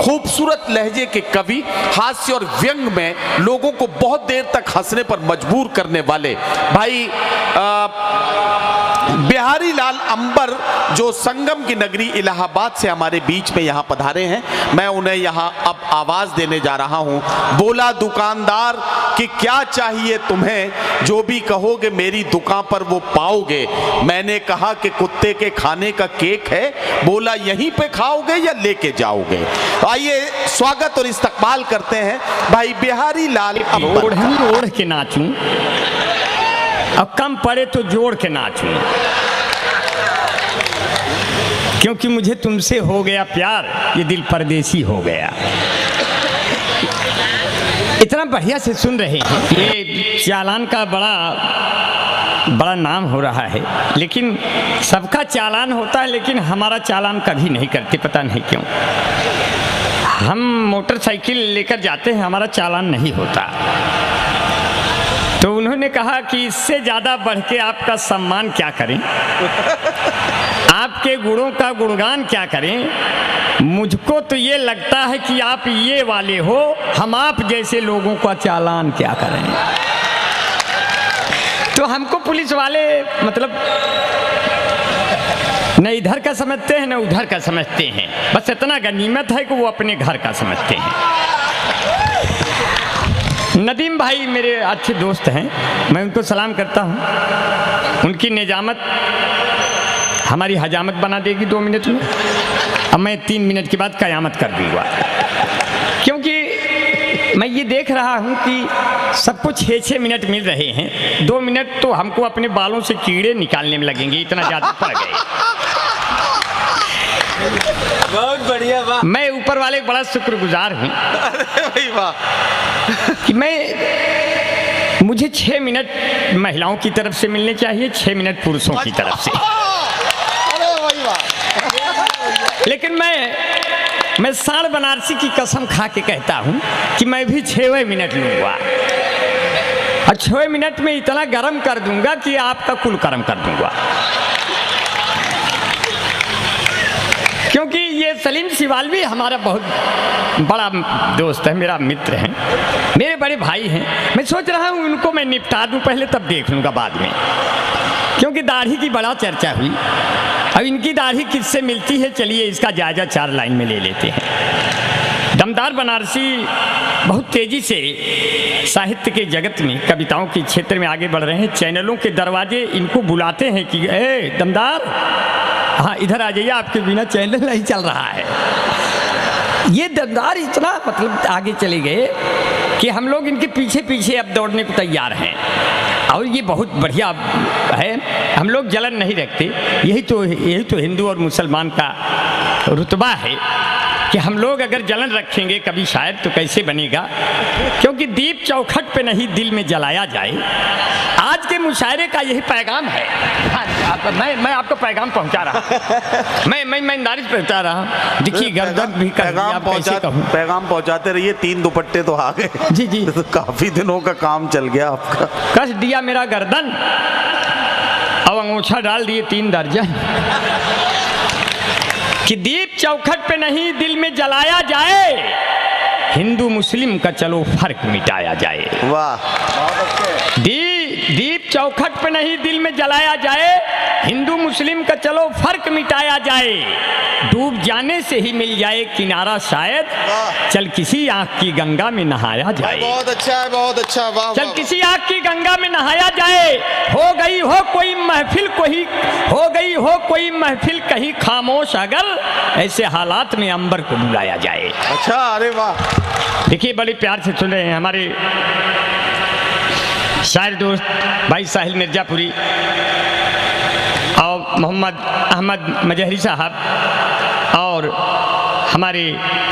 खूबसूरत लहजे के कवि, हास्य और व्यंग में लोगों को बहुत देर तक हंसने पर मजबूर करने वाले भाई बिहारी लाल अंबर, जो संगम की नगरी इलाहाबाद से हमारे बीच में यहाँ पधारे हैं। मैं उन्हें यहाँ अब आवाज देने जा रहा हूँ। बोला दुकानदार कि क्या चाहिए तुम्हें, जो भी कहोगे मेरी दुकान पर वो पाओगे। मैंने कहा कि कुत्ते के खाने का केक है, बोला यहीं पे खाओगे या लेके जाओगे। आइए स्वागत और इस्तकबाल करते हैं भाई बिहारी लाल अंबर। ओढ़ के नाचूं, अब कम पड़े तो जोड़ के नाचूं, क्योंकि मुझे तुमसे हो गया प्यार, ये दिल परदेसी हो गया। इतना बढ़िया से सुन रहे हैं। ये चालान का बड़ा नाम हो रहा है, लेकिन सबका चालान होता है, लेकिन हमारा चालान कभी नहीं करते, पता नहीं क्यों। हम मोटरसाइकिल लेकर जाते हैं, हमारा चालान नहीं होता। तो उन्होंने कहा कि इससे ज़्यादा बढ़ के आपका सम्मान क्या करें, आपके गुणों का गुणगान क्या करें। मुझको तो ये लगता है कि आप ये वाले हो, हम आप जैसे लोगों का चालान क्या करें। तो हमको पुलिस वाले मतलब न इधर का समझते हैं न उधर का समझते हैं, बस इतना गनीमत है कि वो अपने घर का समझते हैं। नदीम भाई मेरे अच्छे दोस्त हैं, मैं उनको सलाम करता हूँ। उनकी निजामत हमारी हजामत बना देगी 2 मिनट में। अब मैं 3 मिनट के बाद कयामत कर दूँगा, क्योंकि मैं ये देख रहा हूँ कि सबको 6-6 मिनट मिल रहे हैं। 2 मिनट तो हमको अपने बालों से कीड़े निकालने में लगेंगे, इतना ज़्यादा पड़ गए। बहुत बढ़िया, वाह। मैं ऊपर वाले बड़ा शुक्रगुजार हूँ। अरे भाई वाह। कि मुझे 6 मिनट महिलाओं की तरफ से मिलने चाहिए, 6 मिनट पुरुषों की तरफ से। अरे भाई वाह। लेकिन मैं साढ़ बनारसी की कसम खा के कहता हूँ कि मैं भी 6 मिनट लूँगा, और 6 मिनट में इतना गर्म कर दूंगा कि आपका कुल कर्म कर दूंगा। क्योंकि ये सलीम सिवालवी हमारा बहुत बड़ा दोस्त है, मेरा मित्र है, मेरे बड़े भाई हैं। मैं सोच रहा हूँ उनको मैं निपटा दूँ पहले, तब देख लूँगा बाद में, क्योंकि दाढ़ी की बड़ा चर्चा हुई। अब इनकी दाढ़ी किससे मिलती है, चलिए इसका जायजा 4 लाइन में ले लेते हैं। दमदार बनारसी बहुत तेज़ी से साहित्य के जगत में, कविताओं के क्षेत्र में आगे बढ़ रहे हैं। चैनलों के दरवाजे इनको बुलाते हैं कि ए दमदार, हाँ इधर आ जाइए, आपके बिना चैनल नहीं चल रहा है। ये दमदार इतना मतलब आगे चले गए कि हम लोग इनके पीछे पीछे अब दौड़ने को तैयार हैं। और ये बहुत बढ़िया है, हम लोग जलन नहीं रखते। यही तो हिंदू और मुसलमान का रुतबा है कि हम लोग अगर जलन रखेंगे कभी शायद, तो कैसे बनेगा। क्योंकि दीप चौखट पे नहीं दिल में जलाया जाए। आज के मुशायरे का यही पैगाम है। मैं आपको पैगाम पहुंचा रहा, मैं ईमानदारी से पहुंचा रहा। देखिए गर्दन भी पैगाम पहुंचाते रहिए। 3 दुपट्टे तो आ गए। जी जी, तो काफी दिनों का काम चल गया आपका। कस दिया मेरा गर्दन, अब अंगूठा डाल दिए 3 दर्जन। कि दीप चौखट पे नहीं दिल में जलाया जाए, हिंदू मुस्लिम का चलो फर्क मिटाया जाए। वाह। दीप चौखट पे नहीं दिल में जलाया जाए, हिंदू मुस्लिम का चलो फर्क मिटाया जाए। डूब जाने से ही मिल जाए किनारा शायद, चल किसी आँख की गंगा में नहाया जाए। बहुत अच्छा है, बहुत अच्छा। वाह। चल किसी आँख की गंगा में नहाया जाए। हो गई हो कोई महफिल कहीं खामोश, अगर ऐसे हालात में अंबर को बुलाया जाए। अच्छा, अरे वाह। देखिए बड़े प्यार से सुन रहे हैं हमारे शायर दोस्त भाई साहिल मिर्जापुरी और मोहम्मद अहमद मजहरी साहब, और हमारे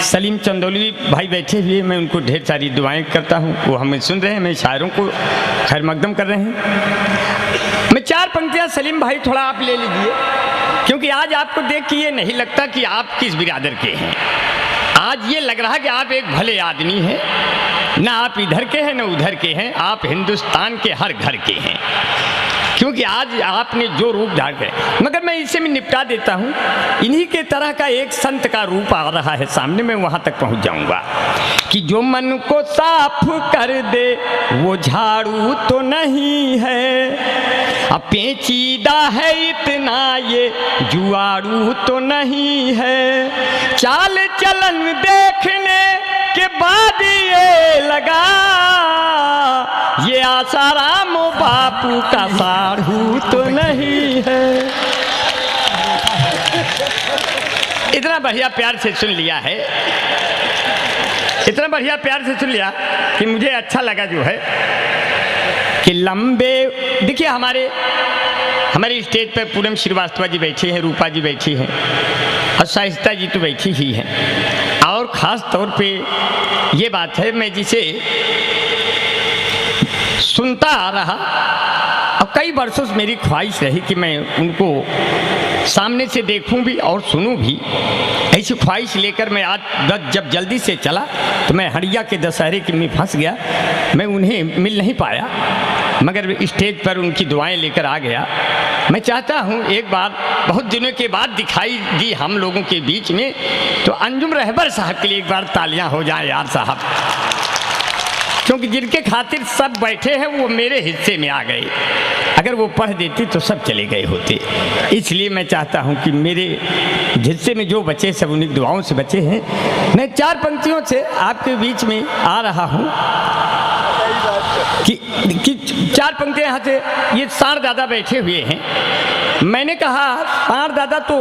सलीम चंदौली भाई बैठे हुए, मैं उनको ढेर सारी दुआएं करता हूं। वो हमें सुन रहे हैं, मैं शायरों को खैर मकदम कर रहे हैं। मैं 4 पंक्तियां सलीम भाई थोड़ा आप ले लीजिए, क्योंकि आज आपको देख के ये नहीं लगता कि आप किस बिरादर के हैं। आज ये लग रहा है कि आप एक भले आदमी हैं, ना आप इधर के हैं ना उधर के हैं, आप हिंदुस्तान के हर घर के हैं। क्योंकि आज आपने जो रूप धार है, मगर मैं इसे में निपटा देता हूँ। इन्हीं के तरह का एक संत का रूप आ रहा है सामने, मैं वहाँ तक पहुँच जाऊँगा कि जो मन को साफ कर दे वो झाड़ू तो नहीं है, अब पेचीदा है इतना ये जुआड़ू तो नहीं है, चाल चलन देखने के बाद ये लगा ये आसाराम बापू का साढ़ू तो नहीं है। इतना बढ़िया प्यार से सुन लिया है, इतना बढ़िया प्यार से सुन लिया कि मुझे अच्छा लगा जो है कि लंबे, देखिए हमारे स्टेज पर पूनम श्रीवास्तव जी बैठी हैं, रूपा जी बैठी हैं और शाइस्ता जी तो बैठी ही हैं। और ख़ास तौर पे ये बात है, मैं जिसे सुनता आ रहा और कई वर्षों से मेरी ख्वाहिश रही कि मैं उनको सामने से देखूं भी और सुनूं भी। ऐसी ख्वाहिश लेकर मैं आज जब जल्दी से चला तो मैं हड़िया के दशहरे के में फंस गया, मैं उन्हें मिल नहीं पाया, मगर स्टेज पर उनकी दुआएं लेकर आ गया। मैं चाहता हूं एक बार बहुत दिनों के बाद दिखाई दी हम लोगों के बीच में, तो अंजुम रहबर साहब के लिए एक बार तालियां हो जाएं यार साहब, क्योंकि जिनके खातिर सब बैठे हैं वो मेरे हिस्से में आ गए। अगर वो पढ़ देती तो सब चले गए होते, इसलिए मैं चाहता हूं कि मेरे हिस्से में जो बचे सब उन्हीं दुआओं से बचे हैं। मैं 4 पंक्तियों से आपके बीच में आ रहा हूं कि 4 पंक्तियां यहाँ से, ये सार दादा बैठे हुए हैं। मैंने कहा सार दादा तो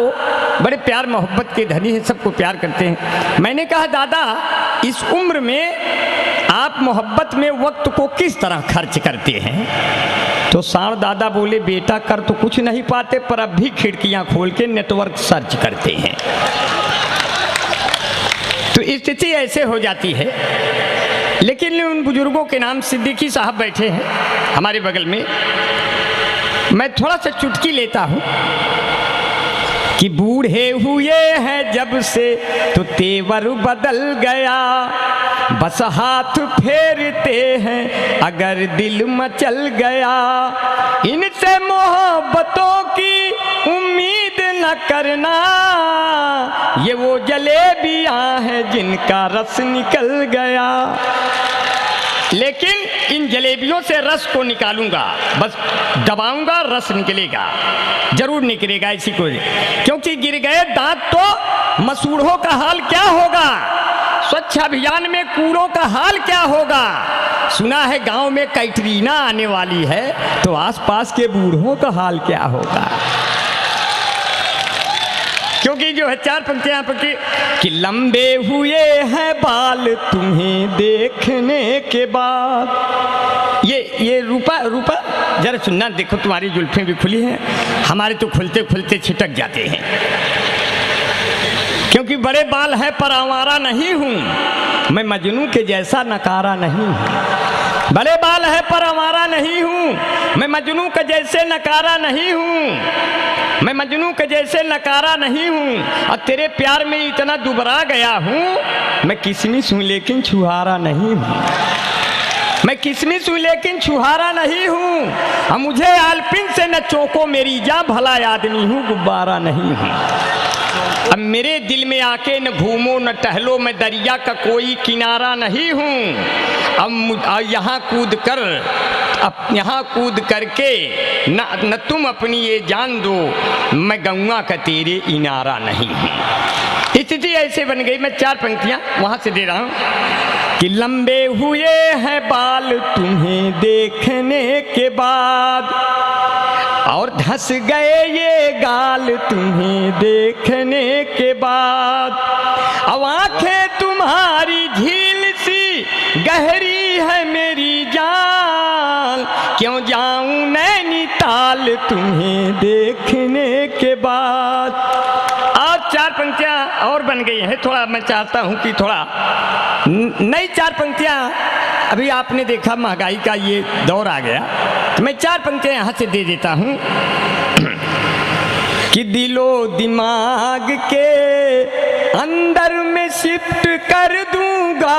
बड़े प्यार मोहब्बत के धनी हैं, सबको प्यार करते हैं। मैंने कहा दादा इस उम्र में आप मोहब्बत में वक्त को किस तरह खर्च करते हैं? तो सार दादा बोले बेटा कर तो कुछ नहीं पाते, पर अब भी खिड़कियां खोल के नेटवर्क सर्च करते हैं। तो स्थिति ऐसे हो जाती है। लेकिन उन बुजुर्गों के नाम सिद्दीकी साहब बैठे हैं हमारे बगल में, मैं थोड़ा सा चुटकी लेता हूं कि बूढ़े हुए हैं जब से तो तेवर बदल गया, बस हाथ फेरते हैं अगर दिल मचल गया, इनसे मोहब्बतों की उम्मीद न करना, ये वो जलेबियां हैं जिनका रस निकल गया। लेकिन इन जलेबियों से रस को निकालूंगा, बस दबाऊंगा रस निकलेगा, जरूर निकलेगा इसी को, क्योंकि गिर गए दांत तो मसूड़ों का हाल क्या होगा, स्वच्छ अभियान में कूड़ों का हाल क्या होगा, सुना है गांव में कैटरीना आने वाली है तो आसपास के बूढ़ों का हाल क्या होगा। क्योंकि जो है 4 पंक्तियां पकी कि लंबे हुए हैं बाल तुम्हें देखने के बाद, ये रूपा जरा सुनना, देखो तुम्हारी जुल्फें भी खुली हैं, हमारे तो खुलते खुलते छिटक जाते हैं, क्योंकि बड़े बाल हैं पर आवारा नहीं हूं, मैं मजनू के जैसा नकारा नहीं हूं। बड़े बाल हैं पर आवारा नहीं हूं, मैं मजनू के जैसे नकारा नहीं हूं, मैं मजनू के जैसे नकारा नहीं हूं, और तेरे प्यार में इतना दुबरा गया हूं, मैं किसमिस हूं लेकिन छुहारा नहीं हूं, मैं किसमिस हूं लेकिन छुहारा नहीं हूं, और मुझे आलपिन से न चौको मेरी जा, भला आदमी हूं गुब्बारा नहीं हूं। अब मेरे दिल में आके न घूमो न टहलो, मैं दरिया का कोई किनारा नहीं हूँ, अब यहाँ कूद करके न तुम अपनी ये जान दो, मैं गंगा का तेरे इनारा नहीं हूँ। स्थिति ऐसे बन गई। मैं 4 पंक्तियाँ वहाँ से दे रहा हूँ कि लंबे हुए हैं बाल तुम्हें देखने के बाद, और धंस गए ये गाल तुम्हें देखने के बाद, अब आंखें तुम्हारी झील सी गहरी है मेरी जान, क्यों जाऊं नैनीताल तुम्हें देखने के बाद। आज 4 पंक्तियां और बन गई हैं, थोड़ा मैं चाहता हूं कि थोड़ा नई 4 पंक्तियां, अभी आपने देखा महंगाई का ये दौर आ गया, तो मैं 4 पंक्तियां यहाँ से दे देता हूँ कि दिलो दिमाग के अंदर में शिफ्ट कर दूंगा,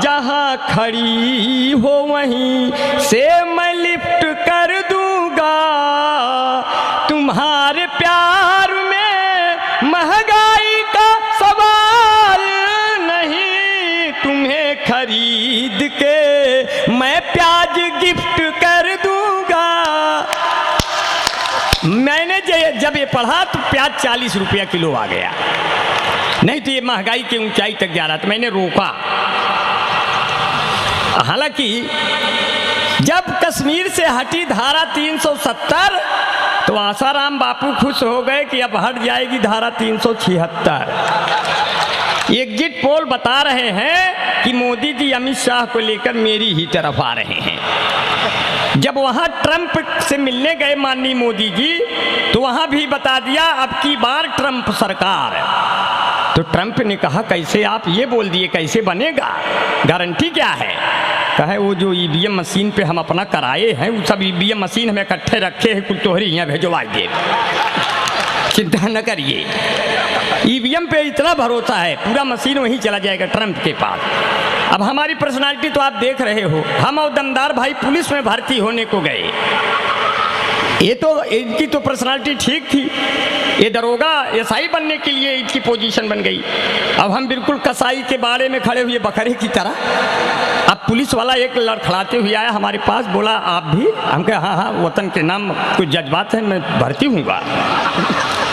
जहाँ खड़ी हो वहीं से मैं लिफ्ट कर गिफ्ट कर दूंगा। मैंने जब ये पढ़ा तो प्याज 40 रुपया किलो आ गया, नहीं तो ये महंगाई की ऊंचाई तक जा रहा था। मैंने रोका। हालांकि जब कश्मीर से हटी धारा 370 तो आसाराम बापू खुश हो गए कि अब हट जाएगी धारा 376। एग्जिट पोल बता रहे हैं कि मोदी जी अमित शाह को लेकर मेरी ही तरफ आ रहे हैं। जब वहां ट्रंप से मिलने गए माननीय मोदी जी तो वहां भी बता दिया अब की बार ट्रंप सरकार। तो ट्रंप ने कहा कैसे आप ये बोल दिए, कैसे बनेगा, गारंटी क्या है? कहे वो जो ईवीएम मशीन पे हम अपना कराए हैं वो सब ईवीएम मशीन हमें इकट्ठे रखे हैं, कुल तोहरी यहाँ भेजवा दे, चिंता न करिए। ईवीएम पे इतना भरोसा है, पूरा मशीन वहीं चला जाएगा ट्रंप के पास। अब हमारी पर्सनालिटी तो आप देख रहे हो, हम और दमदार भाई पुलिस में भर्ती होने को गए। ये तो इनकी तो पर्सनालिटी ठीक थी, ये दरोगा एसआई बनने के लिए इनकी पोजीशन बन गई। अब हम बिल्कुल कसाई के बाड़े में खड़े हुए बकरे की तरह। अब पुलिस वाला एक लड़खड़ाते हुए आया हमारे पास, बोला आप भी? हम कहे हाँ हाँ, वतन के नाम कुछ जज्बात है, मैं भर्ती हूँगा।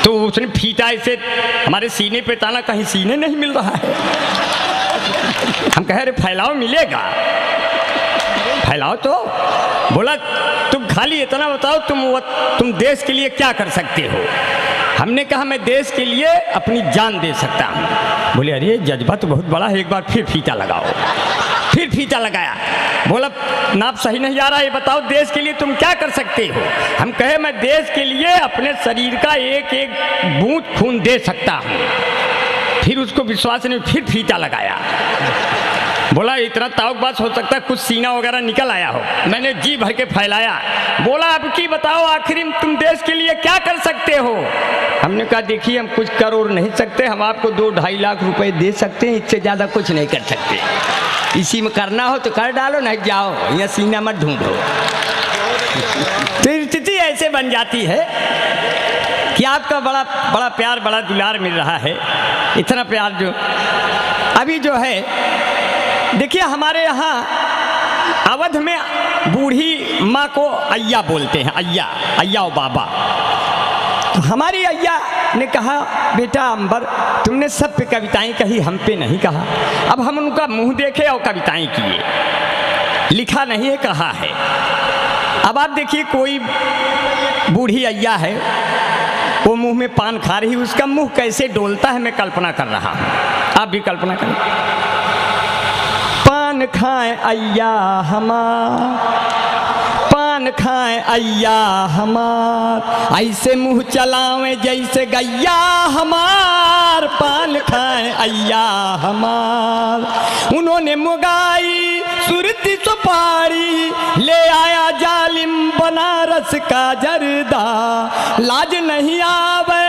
तो उसने फीता ऐसे हमारे सीने पे ताना, कहीं सीने नहीं मिल रहा है। हम कहे अरे फैलाव मिलेगा, फैलाव तो। बोला तुम खाली इतना बताओ तुम देश के लिए क्या कर सकते हो। हमने कहा मैं देश के लिए अपनी जान दे सकता हूँ। बोले अरे जज्बा तो बहुत बड़ा है, एक बार फिर फीता लगाओ। फिर फीता लगाया, बोला नाप सही नहीं आ रहा, ये बताओ देश के लिए तुम क्या कर सकते हो। हम कहे मैं देश के लिए अपने शरीर का एक एक बूंद खून दे सकता हूँ। फिर उसको विश्वास ने फिर फीता लगाया, बोला इतना ताउकबाज हो सकता है कुछ सीना वगैरह निकल आया हो। मैंने जी भर के फैलाया, बोला अब की बताओ आखिर तुम देश के लिए क्या कर सकते हो। हमने कहा देखिए हम कुछ कर और नहीं सकते, हम आपको 2-2.5 लाख रुपए दे सकते हैं, इससे ज़्यादा कुछ नहीं कर सकते। इसी में करना हो तो कर डालो, नहीं जाओ या सीना मत ढूंढो। तो स्थिति ऐसे बन जाती है कि आपका बड़ा बड़ा प्यार, बड़ा दुलार मिल रहा है। इतना प्यार जो अभी जो है, देखिए हमारे यहाँ अवध में बूढ़ी माँ को अय्या बोलते हैं, अय्या, अय्या ओ बाबा। तो हमारी अय्या ने कहा बेटा अंबर तुमने सब पे कविताएं कही, हम पे नहीं कहा। अब हम उनका मुंह देखे और कविताएं किए, लिखा नहीं है कहा है। अब आप देखिए कोई बूढ़ी अय्या है, वो मुंह में पान खा रही, उसका मुंह कैसे डोलता है मैं कल्पना कर रहा हूँ, आप भी कल्पना करें। पान खाए अय्या हमार, पान खाए अय्या हमार, ऐसे मुंह चलावे जैसे गैया हमार। पान खाए अय्या हमार। उन्होंने मुगाई सुरती सुपारी, ले आया जालिम बनारस का जर्दा। लाज नहीं आवे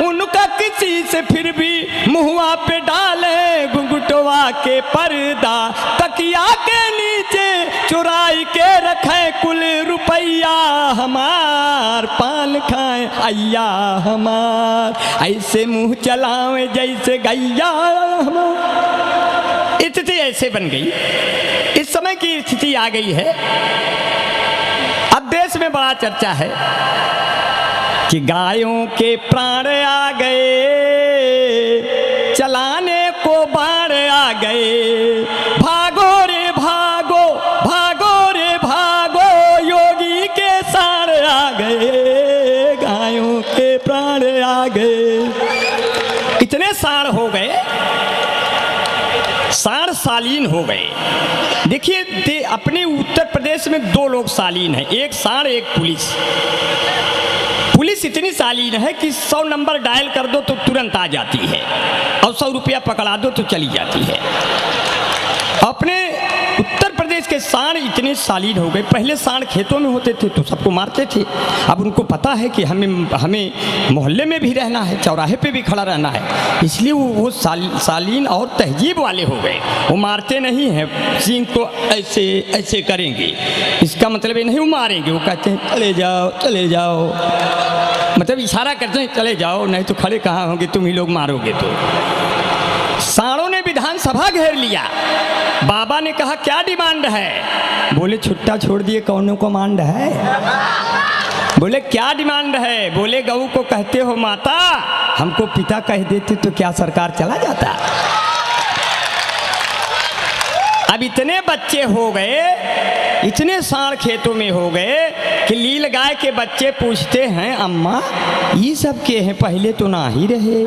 उनका किसी से, फिर भी मुहुआ पे डाले घुंघटवा के पर्दा। तकिया के नीचे चुराई के रखे कुल रुपया हमार। पान खाए अय्या हमार, ऐसे मुंह चलावे जैसे गैया हमार। स्थिति ऐसे बन गई, इस समय की स्थिति आ गई है। अब देश में बड़ा चर्चा है कि गायों के प्राण आ गए, चलाने को बाण आ गए। भागो रे भागो, भागो रे भागो, योगी के साण आ गए, गायों के प्राण आ गए। इतने साण हो गए, साण सालीन हो गए। देखिए अपने उत्तर प्रदेश में 2 लोग सालीन हैं, एक साण एक पुलिस। पुलिस इतनी सालीन है कि 100 नंबर डायल कर दो तो तुरंत आ जाती है, और 100 रुपया पकड़ा दो तो चली जाती है। अपने उत्तर प्रदेश के साण इतने सालीन हो गए। पहले साण खेतों में होते थे तो सबको मारते थे, अब उनको पता है कि हमें मोहल्ले में भी रहना है, चौराहे पे भी खड़ा रहना है, इसलिए वो सालीन और तहजीब वाले हो गए। वो मारते नहीं हैं, सींग को ऐसे ऐसे करेंगे, इसका मतलब ये नहीं वो मारेंगे, वो कहते हैं चले जाओ चले जाओ, मतलब इशारा करते हैं चले जाओ, नहीं तो खड़े कहाँ होंगे, तुम ही लोग मारोगे। तो साणों ने विधानसभा घेर लिया बाबा ने कहा क्या डिमांड है? बोले छुट्टा छोड़ दिए कौनो कमांड है? बोले क्या डिमांड है? बोले गऊ को कहते हो माता, हमको पिता कह देते तो क्या सरकार चला जाता? अब इतने बच्चे हो गए, इतने साढ़ खेतों में हो गए कि लील गाय के बच्चे पूछते हैं अम्मा ये सब के हैं, पहले तो ना ही रहे।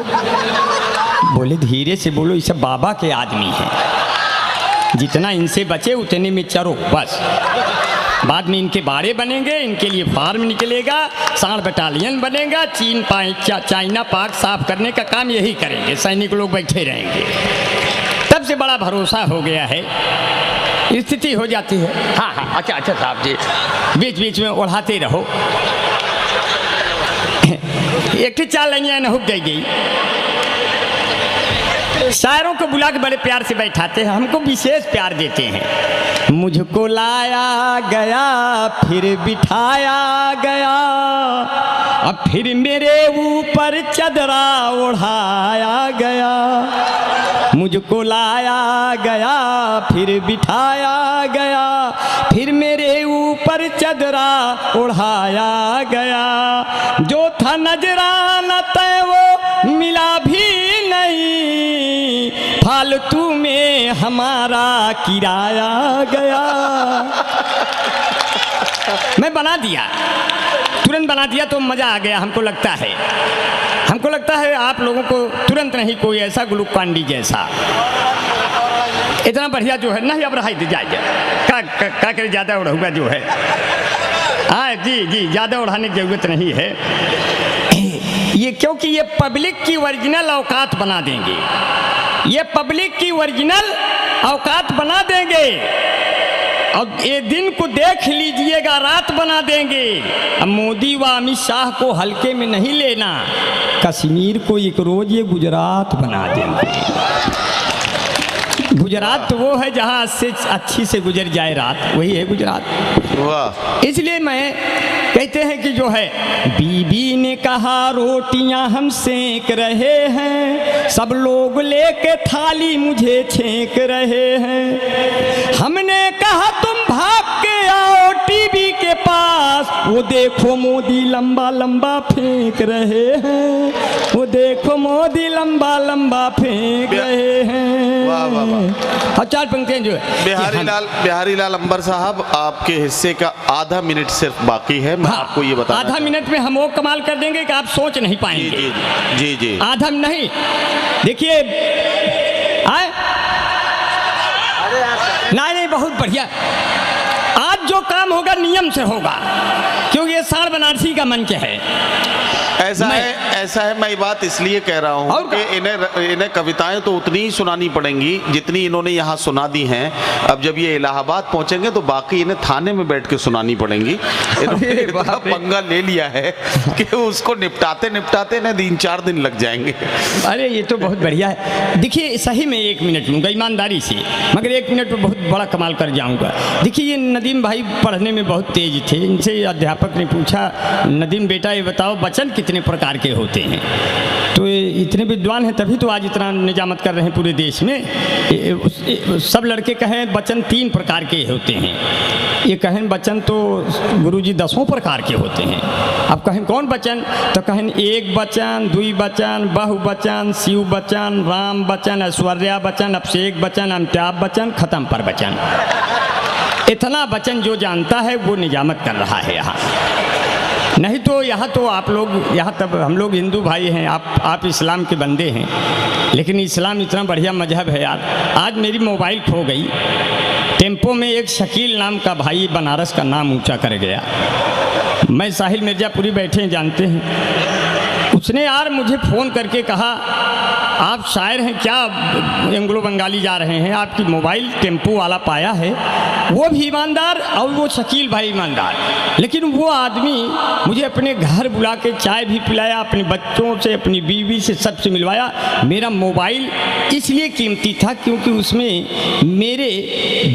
बोले धीरे से बोलो, ये सब बाबा के आदमी हैं, जितना इनसे बचे उतने में चरो बस। बाद में इनके बाड़े बनेंगे, इनके लिए फार्म निकलेगा, साढ़ बटालियन बनेगा, चाइना पाक साफ करने का काम यही करेंगे, सैनिक लोग बैठे रहेंगे। तब से बड़ा भरोसा हो गया है, स्थिति हो जाती है। हाँ हाँ अच्छा अच्छा साहब जी, बीच बीच में ओढ़ाते रहो। एक चार लाइनें न हुक गई। शायरों को बुला के बड़े प्यार से बैठाते हैं, हमको विशेष प्यार देते हैं। मुझको लाया गया फिर बिठाया गया, अब फिर मेरे ऊपर चदरा ओढ़ाया गया। मुझको लाया गया फिर बिठाया गया, फिर मेरे ऊपर चदरा ओढ़ाया गया। जो था नजराना तय वो मिला भी नहीं, फालतू में हमारा किराया गया। मैं बना दिया, तुरंत बना दिया तो मज़ा आ गया। हमको लगता है आप लोगों को तुरंत नहीं कोई ऐसा ग्लूकान डी जैसा इतना बढ़िया जो है नहीं, अब रहा दे जाए क्या करे, ज़्यादा उड़ाऊंगा जो है। हाँ जी जी, ज़्यादा उड़ाने की जरूरत नहीं है ये, क्योंकि ये पब्लिक की ओरिजिनल औकात बना देंगे, ये पब्लिक की ओरिजिनल औकात बना देंगे। अब ये दिन को देख लीजिएगा, रात बना देंगे। अब मोदी व अमित शाह को हल्के में नहीं लेना, कश्मीर को एक रोज ये गुजरात बना देंगे। गुजरात तो वो है जहाँ से अच्छी से गुजर जाए रात, वही है गुजरात। वाह। इसलिए मैं कहते हैं कि जो है, बीबी ने कहा रोटियां हम सेक रहे हैं, सब लोग लेके थाली मुझे छेक रहे हैं। हमने कहा तुम भाग के आओ टीवी के पास, वो देखो मोदी लंबा लंबा फेंक रहे हैं, वो देखो मोदी लंबा लंबा फेंक रहे हैं। वाह वाह वाह। और चार पंक्तियां जो है, बिहारी लाल अंबर साहब, आपके हिस्से का आधा मिनट सिर्फ बाकी है। मैं आपको ये बता, आधा मिनट में हम वो कमाल कर देंगे कि आप सोच नहीं पाएंगे। जी जी जी। आधा नहीं, देखिए नहीं, बहुत बढ़िया। आज जो काम होगा नियम से होगा, क्योंकि ये साढ़ बनारसी का मंच है। ऐसा है, मैं ये बात इसलिए कह रहा हूँ कि इन्हें कविताएं तो उतनी ही सुनानी पड़ेंगी जितनी इन्होंने यहाँ सुना दी हैं। अब जब ये इलाहाबाद पहुँचेंगे तो बाकी इन्हें थाने में बैठ के सुनानी पड़ेंगी। इन्होंने इतना पंगा ले लिया है कि उसको निपटाते इन्हें 3-4 दिन लग जाएंगे। अरे ये तो बहुत बढ़िया है। देखिए सही में 1 मिनट लूँगा ईमानदारी से, मगर 1 मिनट में बहुत बड़ा कमाल कर जाऊँगा। देखिए ये नदीम भाई पढ़ने में बहुत तेज थे, इनसे अध्यापक ने पूछा, नदीम बेटा ये बताओ वचन कितने प्रकार के होते हैं? तो ये इतने विद्वान हैं तभी तो आज इतना निजामत कर रहे हैं पूरे देश में। सब लड़के कहें वचन 3 प्रकार के होते हैं, ये कहें वचन तो गुरुजी 10 प्रकार के होते हैं। अब कहें कौन वचन, तो कहें 1 वचन, 2 वचन, बहु वचन, शिव वचन, राम वचन, ऐश्वर्या वचन, अभिषेक वचन, अमिताभ वचन, खत्म पर वचन। इतना वचन जो जानता है वो निजामत कर रहा है यहाँ। नहीं तो यहाँ तो आप लोग, यहाँ तब हम लोग हिंदू भाई हैं, आप इस्लाम के बंदे हैं, लेकिन इस्लाम इतना बढ़िया मजहब है यार। आज मेरी मोबाइल खो गई, टेम्पो में एक शकील नाम का भाई बनारस का नाम ऊंचा कर गया। मैं साहिल मिर्जापुरी बैठे हैं, जानते हैं, उसने यार मुझे फ़ोन करके कहा आप शायर हैं क्या, एंग्लो बंगाली जा रहे हैं, आपकी मोबाइल टेम्पो वाला पाया है, वो भी ईमानदार और वो शकील भाई ईमानदार। लेकिन वो आदमी मुझे अपने घर बुला के चाय भी पिलाया, अपने बच्चों से, अपनी बीवी से, सबसे मिलवाया। मेरा मोबाइल इसलिए कीमती था क्योंकि उसमें मेरे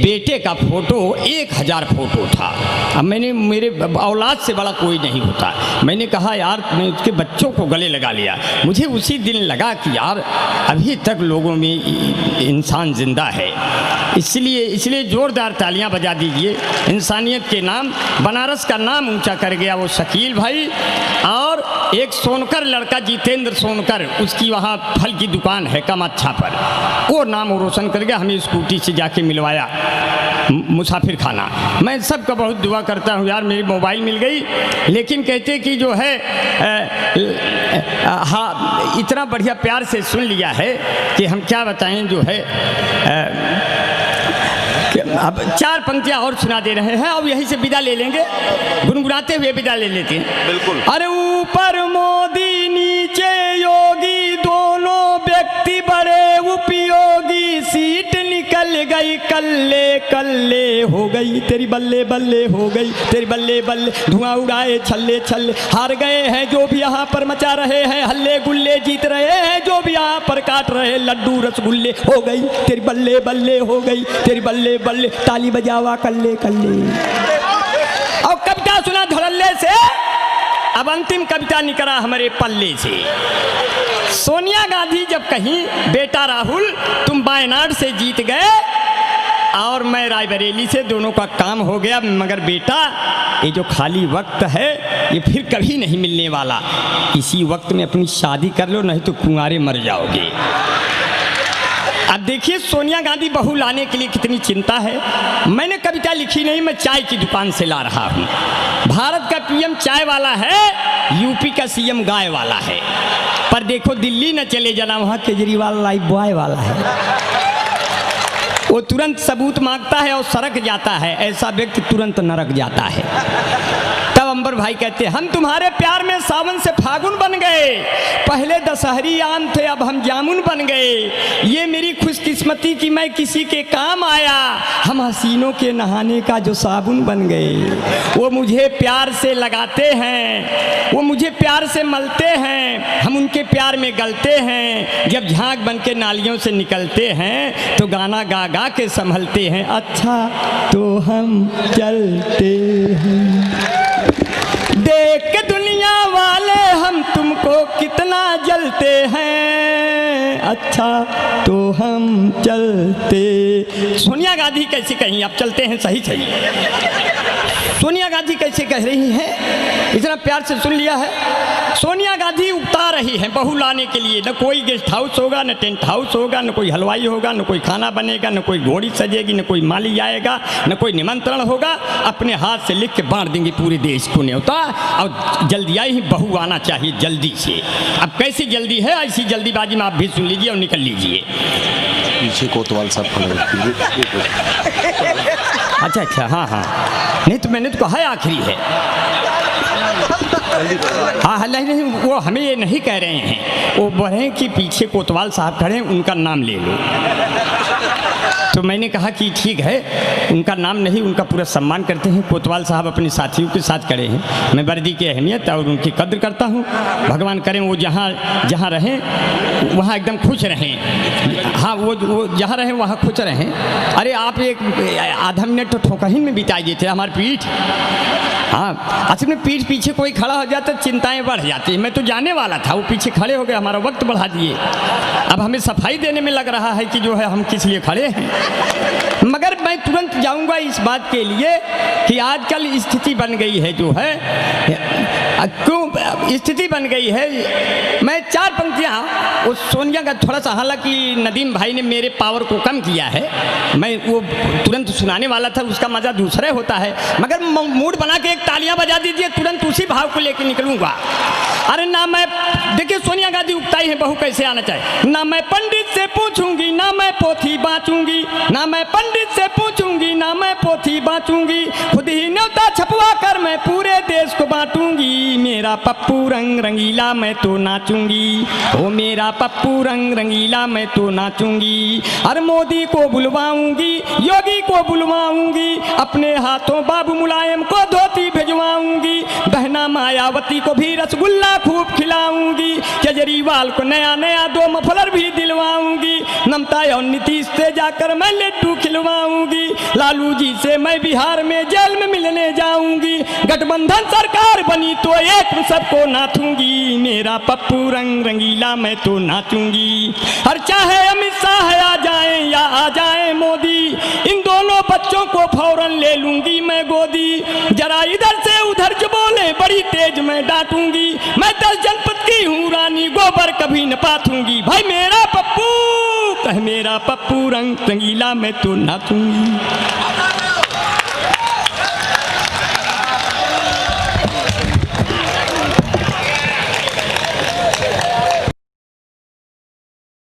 बेटे का फ़ोटो 1000 फ़ोटो था। अब मैंने, मेरे औलाद से बड़ा कोई नहीं होता, मैंने कहा यार मैं उसके बच्चों को गले लगा लिया। मुझे उसी दिन लगा कि यार अभी तक लोगों में इंसान जिंदा है, इसलिए ज़ोरदार तालियां बजा दीजिए। इंसानियत के नाम बनारस का नाम ऊंचा कर गया वो शकील भाई। और एक सोनकर लड़का जितेंद्र सोनकर, उसकी वहाँ फल की दुकान है कामाख्या पर, वो नाम रोशन कर गया। हमें स्कूटी से जाके मिलवाया मुसाफिर खाना। मैं सबका बहुत दुआ करता हूँ यार, मेरी मोबाइल मिल गई, लेकिन कहते कि जो है हाँ इतना बढ़िया प्यार से सुन लिया है कि हम क्या बताएं। जो है अब 4 पंक्तियां और सुना दे रहे हैं और यहीं से विदा ले लेंगे, गुनगुनाते हुए विदा ले लेते हैं। बिल्कुल। अरे ऊपर मोदी नीचे योगी, दोनों व्यक्ति बड़े उपयोगी, सीट निकल गई कल्ले कल्ले हो गई, तेरी बल्ले बल्ले हो गई, तेरी बल्ले बल्ले, धुआं उड़ाए छल्ले छल्ले, हार गए हैं जो भी यहाँ पर मचा रहे हैं हल्ले गुल्ले, जीत रहे हैं जो भी यहाँ पर काट रहे लड्डू रसगुल्ले, हो गई तेरी बल्ले बल्ले हो गई, तेरी बल्ले बल्ले, ताली बजावा कल्ले कल्ले। और कविता सुना धड़ल्ले से, अब अंतिम कविता निकला हमारे पल्ले से। सोनिया गांधी जब कहीं बेटा राहुल तुम वायनाड से जीत गए और मैं रायबरेली से, दोनों का काम हो गया, मगर बेटा ये जो खाली वक्त है ये फिर कभी नहीं मिलने वाला, इसी वक्त में अपनी शादी कर लो नहीं तो कुंवारे मर जाओगे। अब देखिए सोनिया गांधी बहू लाने के लिए कितनी चिंता है। मैंने कविता लिखी नहीं, मैं चाय की दुकान से ला रहा हूँ। भारत का पीएम चाय वाला है, यूपी का सीएम गाय वाला है, पर देखो दिल्ली न चले जाना, वहाँ केजरीवाल लाइफ बॉय वाला है। वो तुरंत सबूत मांगता है और सड़क जाता है, ऐसा व्यक्ति तुरंत नरक जाता है। तब अंबर भाई कहते हैं हम तुम्हारे प्यार में सावन से फागुन बन गए, पहले दशहरी आम थे अब हम जामुन बन गए, ये मेरी खुशकिस्मती कि मैं किसी के काम आया, हम हसीनों के नहाने का जो साबुन बन गए। वो मुझे प्यार से लगाते हैं, वो मुझे प्यार से मलते हैं, हम उनके प्यार में गलते हैं, जब झांक बन के नालियों से निकलते हैं तो गाना गा गा के संभलते हैं, अच्छा तो हम चलते हैं। देख के दुनिया वाले हम तुमको कितना जलते हैं, अच्छा तो हम चलते। सोनिया गांधी कैसे कहीं, आप चलते हैं सही सही। सोनिया गांधी कैसे कह रही है, इतना प्यार से सुन लिया है। सोनिया गांधी उकता रही है बहू लाने के लिए, न कोई गेस्ट हाउस होगा, न टेंट हाउस होगा, न कोई हलवाई होगा, न कोई खाना बनेगा, न कोई घोड़ी सजेगी, न कोई माली आएगा, न कोई निमंत्रण होगा, अपने हाथ से लिख के बांट देंगे पूरे देश को न्योता, और जल्दी आई ही बहू आना चाहिए जल्दी से। अब कैसी जल्दी है, ऐसी जल्दीबाजी में आप भी सुन लीजिए और निकल लीजिए। पीछे कोतवाल साहब खड़े। अच्छा अच्छा, हाँ हाँ, नहीं तो मैंने तो कहा है आखिरी है। हाँ नहीं, वो हमें ये नहीं कह रहे हैं, वो बोल रहे हैं कि पीछे कोतवाल साहब खड़े हैं, उनका नाम ले लो। तो मैंने कहा कि ठीक है, उनका नाम नहीं, उनका पूरा सम्मान करते हैं। कोतवाल साहब अपने साथियों के साथ खड़े हैं, मैं वर्दी की अहमियत और उनकी कद्र करता हूँ। भगवान करें वो जहाँ जहाँ रहें वहाँ एकदम खुश रहें। हाँ वो जहाँ रहें वहाँ खुश रहें। अरे आप एक आधा मिनट तो ठोकहीन में बिताइए थे हमारी पीठ। हाँ असल में पीठ पीछे कोई खड़ा हो जाता तो चिंताएं बढ़ जाती। मैं तो जाने वाला था, वो पीछे खड़े हो गए, हमारा वक्त बढ़ा दिए। अब हमें सफाई देने में लग रहा है कि जो है हम किस लिए खड़े हैं। मगर मैं तुरंत जाऊंगा इस बात के लिए कि आजकल स्थिति बन गई है, जो है क्यों स्थिति बन गई है। मैं 4 पंक्तियाँ उस सोनिया का, थोड़ा सा हालांकि नदीम भाई ने मेरे पावर को कम किया है, मैं वो तुरंत सुनाने वाला था, उसका मज़ा दूसरे होता है। मगर मूड बना के एक तालियां बजा दीजिए, तुरंत उसी भाव को लेकर निकलूंगा। अरे ना मैं, देखिए सोनिया गांधी उगताई है बहू कैसे आना चाहिए। ना मैं पंडित से पूछूंगी, ना मैं पोथी बाँचूंगी, ना मैं पंडित से पूछूंगी, ना मैं पोथी बाँचूंगी, खुद ही न्योता छपवा कर मैं पूरे देश को बांटूंगी। मेरा पप्पू रंग रंगीला मैं तो नाचूंगी, ओ मेरा पप्पू रंग रंगीला मैं तो नाचूंगी। अरे मोदी को बुलवाऊंगी, योगी को बुलवाऊंगी, अपने हाथों बाबू मुलायम को धोती भिजवाऊंगी, बहना मायावती को भी रसगुल्ला खूब खिलाऊंगी, केजरीवाल को नया नया 2 मफलर भी दिलवाऊंगी, ममता और नीतीश से जाकर मैं लड्डू खिलवाऊंगी, लालू जी से मैं बिहार में जेल में मिलने जाऊंगी। गठबंधन सरकार बनी तो एक तुम सबको नाचूंगी, मेरा पप्पू रंग रंगीला मैं तो नाचूंगी। हर चाहे अमित शाह आ जाए या आ जाए मोदी, इन दोनों बच्चों को फौरन ले लूंगी मैं गोदी। जरा इधर से उधर जो बोले बड़ी तेज मैं डांटूंगी, मैं 10 जनपद की हूँ रानी, गोबर कभी न पाथूंगी। भाई मेरा पप्पू कह, मेरा पप्पू रंग रंगीला मैं तो नाचूंगी।